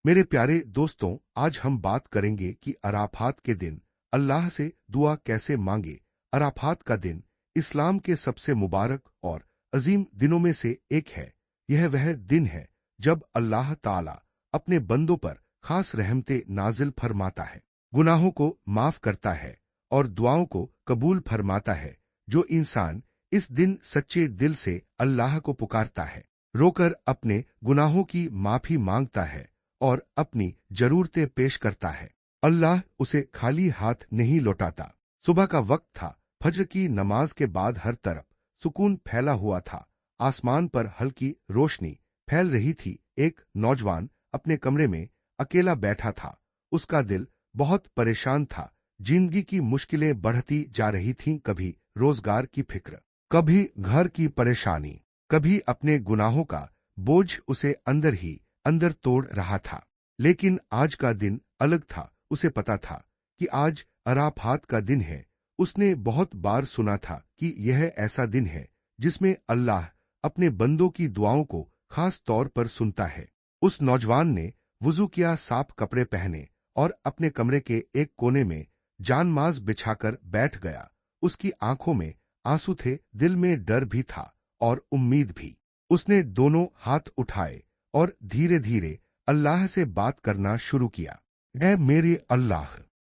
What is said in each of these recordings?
मेरे प्यारे दोस्तों, आज हम बात करेंगे कि अराफात के दिन अल्लाह से दुआ कैसे मांगे। अराफात का दिन इस्लाम के सबसे मुबारक और अजीम दिनों में से एक है। यह वह दिन है जब अल्लाह ताला अपने बंदों पर खास रहमतें नाजिल फरमाता है, गुनाहों को माफ करता है और दुआओं को कबूल फरमाता है। जो इंसान इस दिन सच्चे दिल से अल्लाह को पुकारता है, रोकर अपने गुनाहों की माफी मांगता है और अपनी जरूरतें पेश करता है, अल्लाह उसे खाली हाथ नहीं लौटाता। सुबह का वक्त था। फज्र की नमाज के बाद हर तरफ सुकून फैला हुआ था। आसमान पर हल्की रोशनी फैल रही थी। एक नौजवान अपने कमरे में अकेला बैठा था। उसका दिल बहुत परेशान था। जिंदगी की मुश्किलें बढ़ती जा रही थीं। कभी रोजगार की फिक्र, कभी घर की परेशानी, कभी अपने गुनाहों का बोझ उसे अंदर ही अंदर तोड़ रहा था। लेकिन आज का दिन अलग था। उसे पता था कि आज अराफात का दिन है। उसने बहुत बार सुना था कि यह ऐसा दिन है जिसमें अल्लाह अपने बंदों की दुआओं को खास तौर पर सुनता है। उस नौजवान ने वुजू किया, साफ कपड़े पहने और अपने कमरे के एक कोने में जानमाज बिछाकर बैठ गया। उसकी आंखों में आंसू थे, दिल में डर भी था और उम्मीद भी। उसने दोनों हाथ उठाए और धीरे धीरे अल्लाह से बात करना शुरू किया। ऐ मेरे अल्लाह,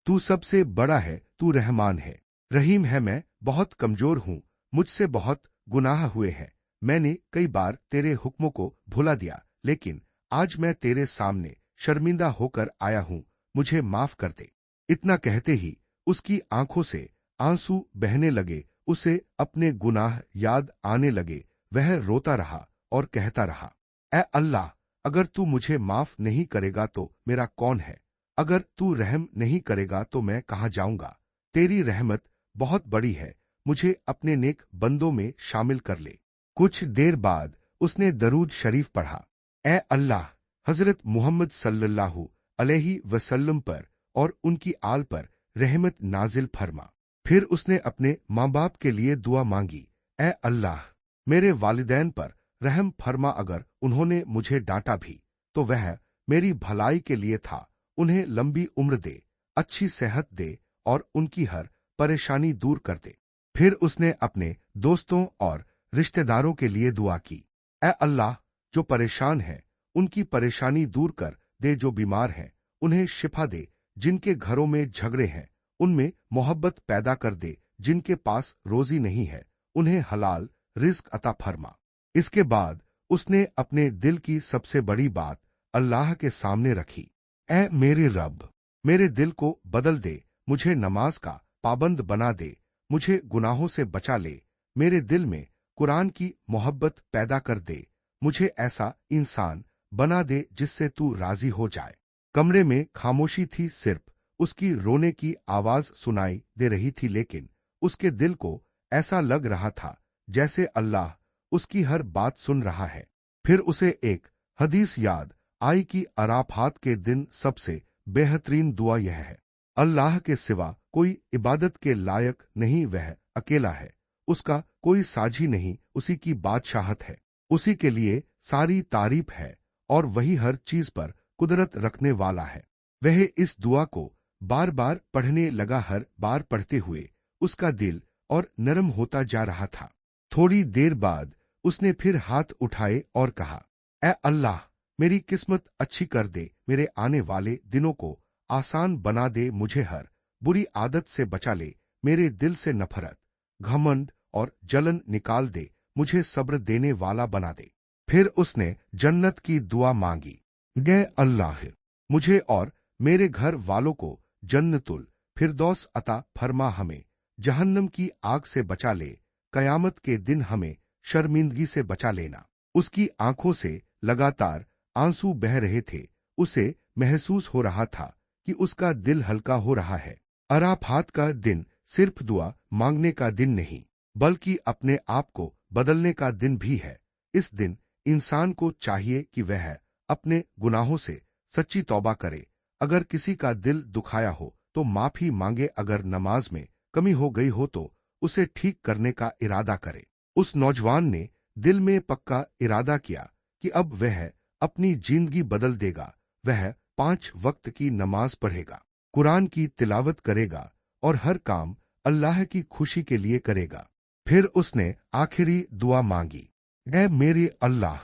तू सबसे बड़ा है, तू रहमान है, रहीम है। मैं बहुत कमजोर हूँ, मुझसे बहुत गुनाह हुए हैं। मैंने कई बार तेरे हुक्मों को भुला दिया, लेकिन आज मैं तेरे सामने शर्मिंदा होकर आया हूँ, मुझे माफ कर दे। इतना कहते ही उसकी आंखों से आंसू बहने लगे। उसे अपने गुनाह याद आने लगे। वह रोता रहा और कहता रहा, ऐ अल्लाह, अगर तू मुझे माफ नहीं करेगा तो मेरा कौन है? अगर तू रहम नहीं करेगा तो मैं कहाँ जाऊंगा? तेरी रहमत बहुत बड़ी है, मुझे अपने नेक बंदों में शामिल कर ले। कुछ देर बाद उसने दरूद शरीफ पढ़ा। ऐ अल्लाह, हजरत मोहम्मद सल्लल्लाहु अलैहि वसल्लम पर और उनकी आल पर रहमत नाजिल फरमा। फिर उसने अपने माँ बाप के लिए दुआ मांगी। ऐ अल्लाह, मेरे वालिदैन पर रहम फरमा। अगर उन्होंने मुझे डांटा भी तो वह मेरी भलाई के लिए था। उन्हें लंबी उम्र दे, अच्छी सेहत दे और उनकी हर परेशानी दूर कर दे। फिर उसने अपने दोस्तों और रिश्तेदारों के लिए दुआ की। ऐ अल्लाह, जो परेशान हैं उनकी परेशानी दूर कर दे, जो बीमार हैं उन्हें शिफा दे, जिनके घरों में झगड़े हैं उनमें मोहब्बत पैदा कर दे, जिनके पास रोजी नहीं है उन्हें हलाल रिज्क अता फरमा। इसके बाद उसने अपने दिल की सबसे बड़ी बात अल्लाह के सामने रखी। ऐ मेरे रब, मेरे दिल को बदल दे, मुझे नमाज का पाबंद बना दे, मुझे गुनाहों से बचा ले, मेरे दिल में कुरान की मोहब्बत पैदा कर दे, मुझे ऐसा इंसान बना दे जिससे तू राजी हो जाए। कमरे में खामोशी थी, सिर्फ उसकी रोने की आवाज सुनाई दे रही थी, लेकिन उसके दिल को ऐसा लग रहा था जैसे अल्लाह उसकी हर बात सुन रहा है। फिर उसे एक हदीस याद आई कि अराफात के दिन सबसे बेहतरीन दुआ यह है, अल्लाह के सिवा कोई इबादत के लायक नहीं, वह अकेला है, उसका कोई साझी नहीं, उसी की बादशाहत है, उसी के लिए सारी तारीफ है और वही हर चीज पर कुदरत रखने वाला है। वह इस दुआ को बार बार पढ़ने लगा। हर बार पढ़ते हुए उसका दिल और नरम होता जा रहा था। थोड़ी देर बाद उसने फिर हाथ उठाए और कहा, ऐ अल्लाह, मेरी किस्मत अच्छी कर दे, मेरे आने वाले दिनों को आसान बना दे, मुझे हर बुरी आदत से बचा ले, मेरे दिल से नफरत, घमंड और जलन निकाल दे, मुझे सब्र देने वाला बना दे। फिर उसने जन्नत की दुआ मांगी। गए अल्लाह, मुझे और मेरे घर वालों को जन्नतुल फिरदौस अता फरमा, हमें जहन्नम की आग से बचा ले, कयामत के दिन हमें शर्मिंदगी से बचा लेना। उसकी आंखों से लगातार आंसू बह रहे थे। उसे महसूस हो रहा था कि उसका दिल हल्का हो रहा है। अराफात का दिन सिर्फ दुआ मांगने का दिन नहीं, बल्कि अपने आप को बदलने का दिन भी है। इस दिन इंसान को चाहिए कि वह अपने गुनाहों से सच्ची तौबा करे। अगर किसी का दिल दुखाया हो तो माफी मांगे, अगर नमाज में कमी हो गई हो तो उसे ठीक करने का इरादा करे। उस नौजवान ने दिल में पक्का इरादा किया कि अब वह अपनी जिंदगी बदल देगा। वह 5 वक्त की नमाज पढ़ेगा, कुरान की तिलावत करेगा और हर काम अल्लाह की खुशी के लिए करेगा। फिर उसने आखिरी दुआ मांगी, ऐ मेरे अल्लाह,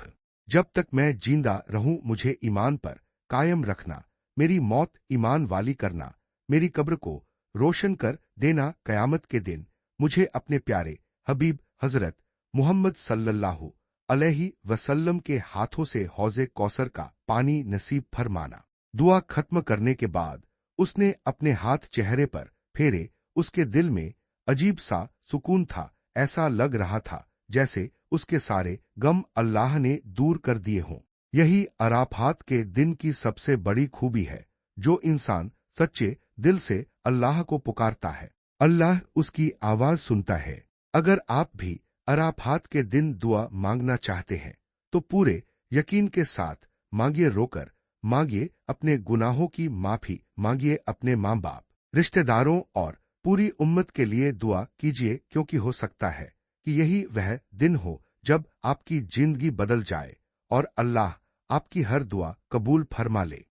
जब तक मैं जिंदा रहूं मुझे ईमान पर कायम रखना, मेरी मौत ईमान वाली करना, मेरी कब्र को रोशन कर देना, कयामत के दिन मुझे अपने प्यारे हबीब हजरत मोहम्मद सल्लल्लाहु अलैहि वसल्लम के हाथों से हौजे कौसर का पानी नसीब फरमाना। दुआ खत्म करने के बाद उसने अपने हाथ चेहरे पर फेरे। उसके दिल में अजीब सा सुकून था, ऐसा लग रहा था जैसे उसके सारे गम अल्लाह ने दूर कर दिए हों। यही अराफात के दिन की सबसे बड़ी खूबी है। जो इंसान सच्चे दिल से अल्लाह को पुकारता है, अल्लाह उसकी आवाज सुनता है। अगर आप भी अराफात के दिन दुआ मांगना चाहते हैं तो पूरे यकीन के साथ मांगिए, रोकर मांगिए, अपने गुनाहों की माफी मांगिए, अपने माँ बाप, रिश्तेदारों और पूरी उम्मत के लिए दुआ कीजिए, क्योंकि हो सकता है कि यही वह दिन हो जब आपकी जिंदगी बदल जाए और अल्लाह आपकी हर दुआ कबूल फरमा ले।